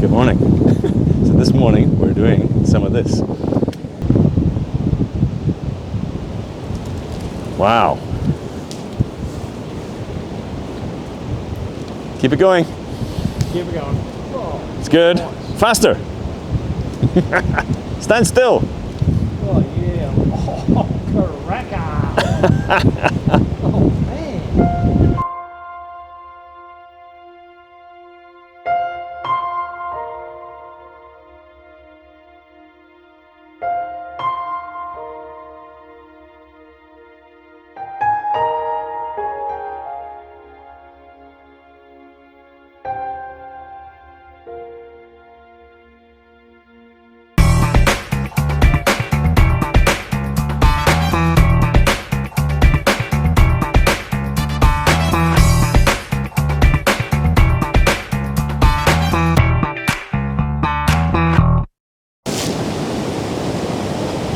Good morning. So this morning we're doing some of this. Wow. Keep it going. Keep it going. Whoa. It's good. Faster. Stand still. Oh yeah. Oh, caraca. Oh man.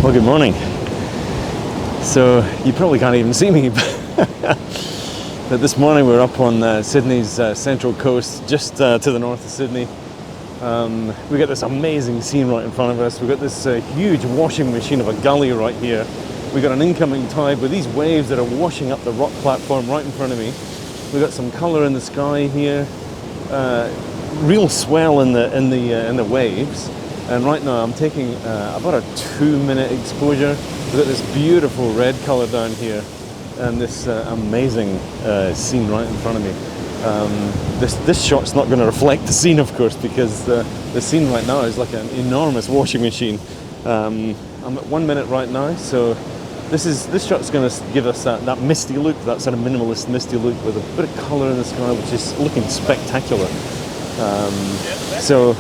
Well, good morning. So you probably can't even see me, but this morning we're up on Sydney's central coast, just to the north of Sydney. We got this amazing scene right in front of us. We've got this huge washing machine of a gully right here. We've got an incoming tide with these waves that are washing up the rock platform right in front of me. We've got some colour in the sky here, real swell in the waves. And right now I'm taking about a 2-minute exposure. We've got this beautiful red colour down here and this amazing scene right in front of me. This shot's not going to reflect the scene, of course, because the scene right now is like an enormous washing machine. I'm at 1 minute right now, so this shot's going to give us that misty look, that sort of minimalist misty look with a bit of colour in the sky, which is looking spectacular. So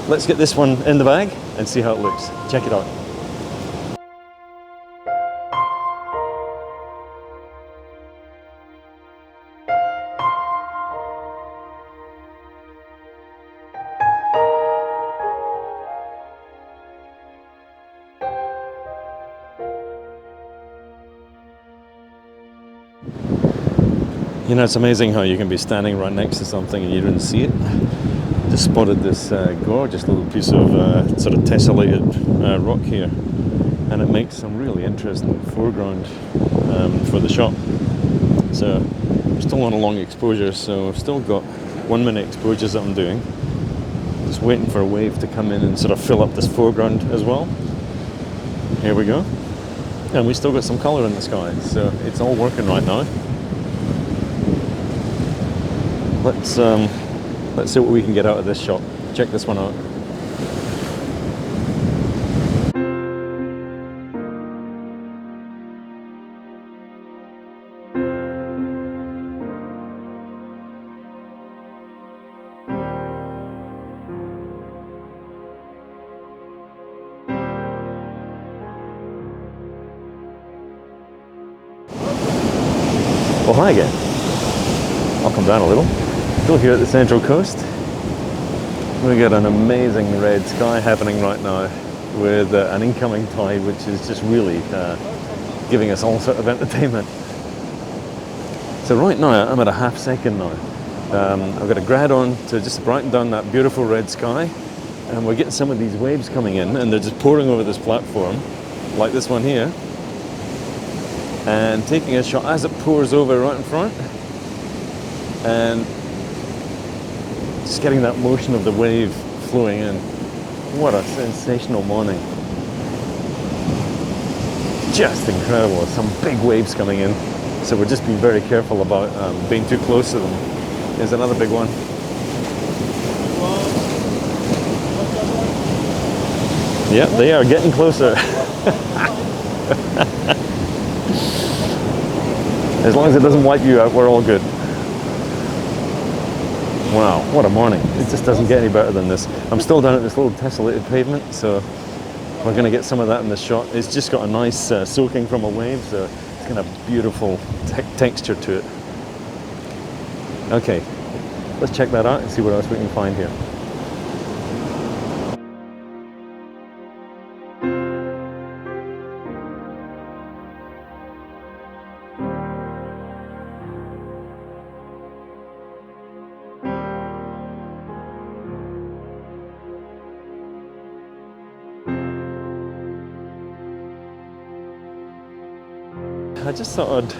let's get this one in the bag and see how it looks. Check it out. You know, it's amazing how you can be standing right next to something and you don't see it. Just spotted this gorgeous little piece of sort of tessellated rock here, and it makes some really interesting foreground for the shot. So I'm still on a long exposure, so I've still got 1 minute exposures that I'm doing. Just waiting for a wave to come in and sort of fill up this foreground as well. Here we go. And we still got some colour in the sky, so it's all working right now. Let's see what we can get out of this shot. Check this one out. Well, hi again. I'll come down a little. Still here at the Central Coast. We got an amazing red sky happening right now with an incoming tide, which is just really giving us all sort of entertainment. So right now I'm at a half second now. I've got a grad on to just brighten down that beautiful red sky, and we're getting some of these waves coming in and they're just pouring over this platform, like this one here, and taking a shot as it pours over right in front, and just getting that motion of the wave flowing in. What a sensational morning. Just incredible. Some big waves coming in. So we're just being very careful about being too close to them. Here's another big one. Yeah, they are getting closer. As long as it doesn't wipe you out, we're all good. Wow, what a morning. It just doesn't get any better than this. I'm still down at this little tessellated pavement, so we're going to get some of that in this shot. It's just got a nice soaking from a wave, so it's got a beautiful texture to it. Okay, let's check that out and see what else we can find here. I just thought I'd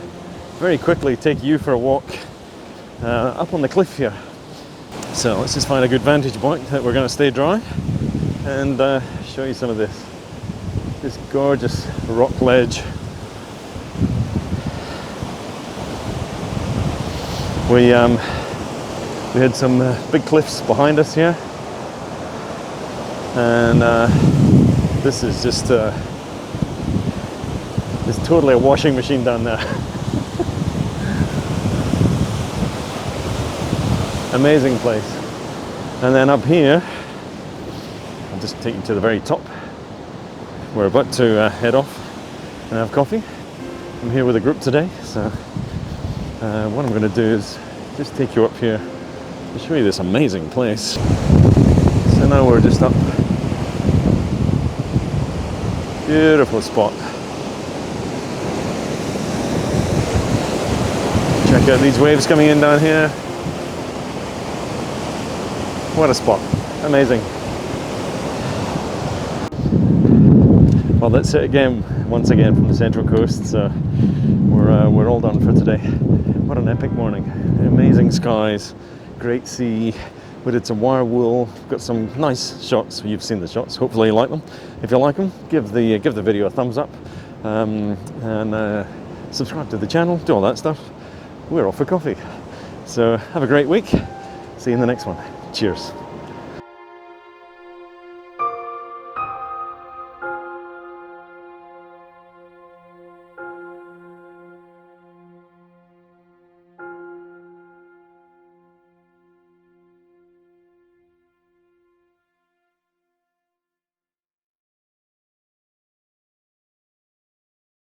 very quickly take you for a walk up on the cliff here. So let's just find a good vantage point that we're going to stay dry and show you some of this gorgeous rock ledge. We had some big cliffs behind us here, and this is just it's totally a washing machine down there. Amazing place. And then up here, I'll just take you to the very top. We're about to head off and have coffee. I'm here with a group today, so what I'm going to do is just take you up here to show you this amazing place. So now we're just up. Beautiful spot. Check out these waves coming in down here. What a spot. Amazing. Well, that's it once again from the Central Coast. So we're all done for today. What an epic morning. Amazing skies, great sea. We did some wire wool, got some nice shots. You've seen the shots, hopefully you like them. If you like them, give the video a thumbs up, and subscribe to the channel, do all that stuff. We're off for coffee. So have a great week. See you in the next one. Cheers.